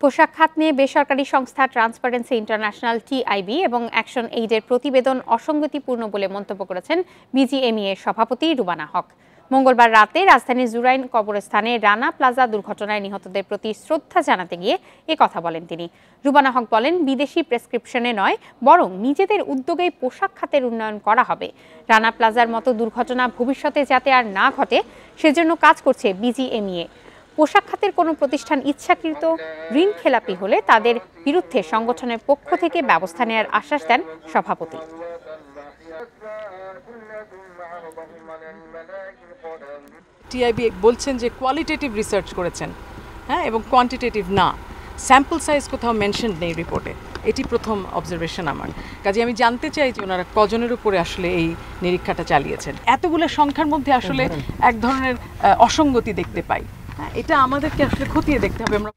পোশাক খাত নিয়ে বেসরকারি সংস্থা ট্রান্সপারেন্সি ইন্টারন্যাশনাল টিআইবি এবং অ্যাকশন এইডের প্রতিবেদন অসঙ্গতিপূর্ণ বলে মন্তব্য করেছেন বিজিএমইএ এর সভাপতি রুবানা হক। মঙ্গলবার রাতে রাজধানীর জুরাইন কবরস্থানে রানা প্লাজা দুর্ঘটনায় নিহতদের প্রতি শ্রদ্ধা জানাতে গিয়ে কথা বলেন তিনি। রুবানা হক বলেন, বিদেশি প্রেসক্রিপশনে নয় বরং নিজেদের উদ্যোগেই পোশাক খাতের উন্নয়ন করা হবে। রানা প্লাজার মতো দুর্ঘটনা ভবিষ্যতে যাতে আর না ঘটে সেজন্য কাজ করছে বিজিএমইএ। পোশাক খাতের কোনো প্রতিষ্ঠান ইচ্ছাকৃত ঋণ খেলাপি হলে তাদের বিরুদ্ধে সংগঠনের পক্ষ থেকে ব্যবস্থা নেওয়ার আশ্বাস দেন সভাপতি। টিআইবি বলছেন যে কোয়ালিটেটিভ রিসার্চ করেছেন, হ্যাঁ, এবং কোয়ান্টিটেটিভ না। স্যাম্পল সাইজ কোথাও মেনশন নেই রিপোর্টে। এটি প্রথম অবজারভেশন আমার। কাজে আমি জানতে চাই যে ওনারা কজনের উপরে আসলে এই নিরীক্ষাটা চালিয়েছেন। এতগুলো সংখ্যার মধ্যে আসলে এক ধরনের অসঙ্গতি দেখতে পাই। হ্যাঁ, এটা আমাদেরকে আসলে খতিয়ে দেখতে হবে। আমরা